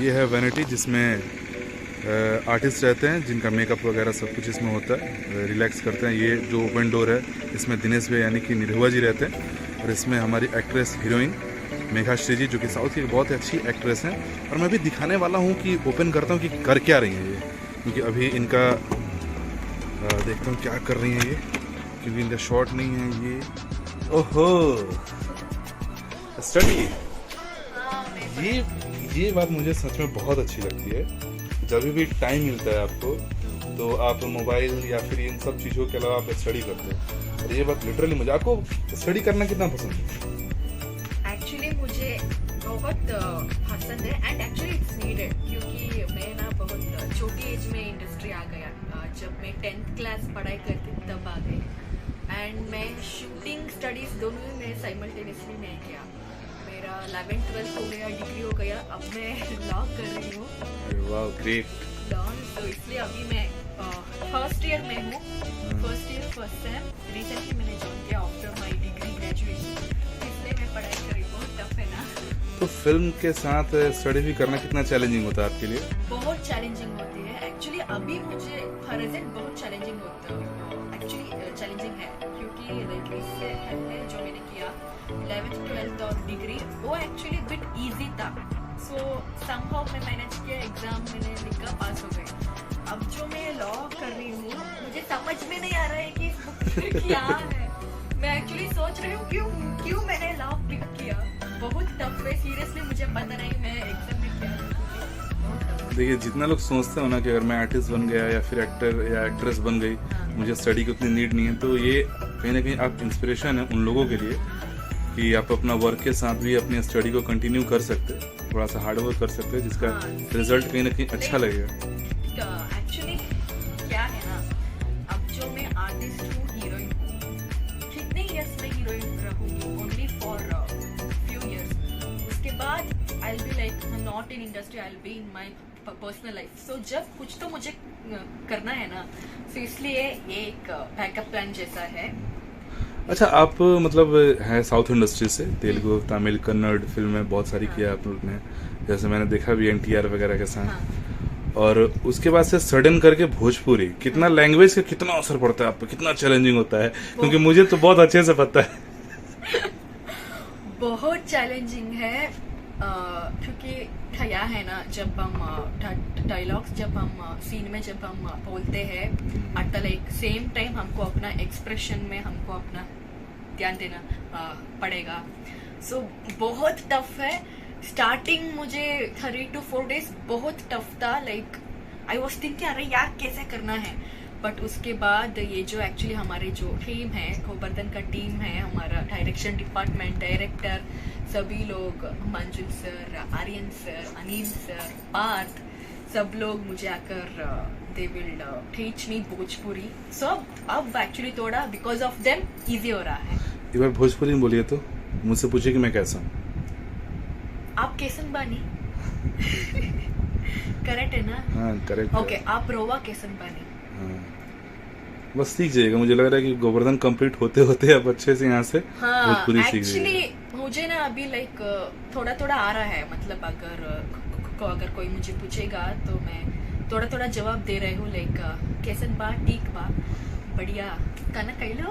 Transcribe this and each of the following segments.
ये है वैनिटी जिसमें आर्टिस्ट रहते हैं जिनका मेकअप वगैरह सब कुछ इसमें होता है, रिलैक्स करते हैं। ये जो ओपन डोर है इसमें दिनेश भाई यानी कि निरहुआ जी रहते हैं और इसमें हमारी एक्ट्रेस हीरोइन मेघाश्री जी जो कि साउथ की बहुत ही अच्छी एक्ट्रेस हैं। और मैं भी दिखाने वाला हूँ कि ओपन करता हूँ कि कर क्या रही हैं ये, क्योंकि अभी इनका देखता हूँ क्या कर रही हैं ये, क्योंकि इनका शॉट नहीं है ये। ओहो स्टडी, ये बात मुझे सच में बहुत अच्छी लगती है। जब भी टाइम मिलता है आपको तो आप मोबाइल या फिर इन सब चीज़ों के अलावा आप स्टडी करते हैं, और ये बात लिटरली मुझे, आपको स्टडी करना कितना पसंद है? एक्चुअली मुझे बहुत पसंद है एंड एक्चुअली इट्स नीडेड, क्योंकि मैं ना बहुत छोटी एज में इंडस्ट्री आ गया। जब मैं 10th क्लास पढ़ाई करती तब आ गई एंड मैं शूटिंग स्टडीज दोनों ही मैं साइमल्टेनियसली नहीं किया। मेरा 11th 12th हो गया, डिग्री हो गया, अब मैं लॉ कर रही हूँ। वाह ग्रेट। लॉ, तो इसलिए अभी मैं फर्स्ट ईयर में हूँ, first year first sem. Recently मैंने ज्वाइन किया आफ्टर माय डिग्री ग्रेजुएशन, इसलिए मैं पढ़ाई कर रही हूँ। टफ है ना। तो फिल्म के साथ स्टडी भी करना कितना चैलेंजिंग होता है आपके लिए? बहुत चैलेंजिंग होती है एक्चुअली। अभी मुझे प्रेजेंट बहुत चैलेंजिंग होता है, एक्चुअली चैलेंजिंग है, क्योंकि लाइक इससे पहले जो मैंने किया 11th 12th और डिग्री, वो एक्चुअली बिट इजी था। सो समहाउ मैं मैनेज किया, एग्जाम मैंने लिखा, पास हो गई। अब जो मैं लॉ कर रही हूँ मुझे समझ में नहीं आ रहा है कि क्या है। मैं एक्चुअली सोच रही हूँ क्यों मैंने लॉ पिक किया। बहुत टफ है सीरियसली, मुझे पता नहीं मैं एग्जाम में क्या करूँगी। देखिए जितना लोग सोचते हो ना कि अगर मैं आर्टिस्ट बन गया या फिर एक्टर या एक्ट्रेस बन गई, मुझे स्टडी की उतनी नीड नहीं है, तो ये कहीं ना कहीं आप इंस्पिरेशन है उन लोगों के लिए कि आप अपना वर्क के साथ भी अपनी स्टडी को कंटिन्यू कर सकते हैं, थोड़ा सा हार्ड वर्क कर सकते हैं, जिसका रिजल्ट कहीं ना कहीं अच्छा लगेगा। एक्चुअली क्या है ना, अब जो मैं आर्टिस्ट हूँ, हीरोइन हूँ, कितने इयर्स में हीरोइन रहूँगी? Only for few years. उसके बाद I will be like not in industry, I will be in my personal life. So जब कुछ तो मुझे करना है ना, तो इसलिए ये एक बैकअप प्लान जैसा है। अच्छा, आप मतलब है साउथ इंडस्ट्री से, तेलुगु, तमिल, कन्नड़ फिल्में बहुत सारी किया आप लोग ने, जैसे मैंने देखा भी NTR वगैरह के साथ। और उसके बाद से सडन करके भोजपुरी, कितना लैंग्वेज का कितना असर पड़ता है आप पे, कितना चैलेंजिंग होता है? क्योंकि मुझे तो बहुत अच्छे से पता है। बहुत चैलेंजिंग है, क्योंकि क्या है ना, जब हम डायलॉग्स जब हम सीन में जब हम बोलते हैं at the like same time हमको अपना एक्सप्रेशन में हमको अपना ध्यान देना पड़ेगा। सो बहुत टफ है। स्टार्टिंग मुझे 3 to 4 days बहुत टफ था, लाइक आई वॉज थिंकिंग अरे यार कैसे करना है। बट उसके बाद ये जो एक्चुअली हमारे जो टीम है, गोवर्धन का टीम है, हमारा डायरेक्शन डिपार्टमेंट, डायरेक्टर, सभी लोग, Manjul sir, Aryan sir, Anil sir, Parth, सब लोग मुझे आकर they will teach me Bhojpuri. So अब एक्चुअली थोड़ा बिकॉज ऑफ देम इजी हो रहा है। एक बार भोजपुरी में बोलिए तो, मुझसे पूछिए कि मैं कैसा हूँ। आप कैसन बानी? करेक्ट है ना? हाँ करेक्ट। ओके, आप रोवा कैसन बानी? बस सीख जाएगा, मुझे लग रहा है कि गोवर्धन कंप्लीट होते होते अब अच्छे से यहाँ से भोजपुरी सीख जाएगा। एक्चुअली मुझे ना अभी लाइक थोड़ा थोड़ा आ रहा है, मतलब अगर कोई मुझे पूछेगा तो मैं थोड़ा थोड़ा जवाब दे रही हूँ, लाइक कैसन बा, ठीक बा, बढ़िया, खाना खाई लो।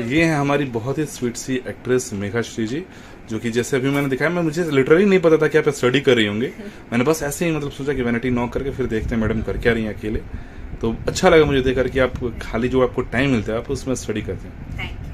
ये है हमारी बहुत ही स्वीट सी एक्ट्रेस मेघाश्री जी, जो कि जैसे अभी मैंने दिखाया, मैं मुझे लिटरली नहीं पता था कि आप स्टडी कर रही होंगे। मैंने बस ऐसे ही मतलब सोचा कि वैनिटी नॉक करके फिर देखते हैं मैडम कर क्या रही हैं अकेले। तो अच्छा लगा मुझे देखकर कि आप खाली जो आपको टाइम मिलता है आप उसमें स्टडी करते हैं। Thank you.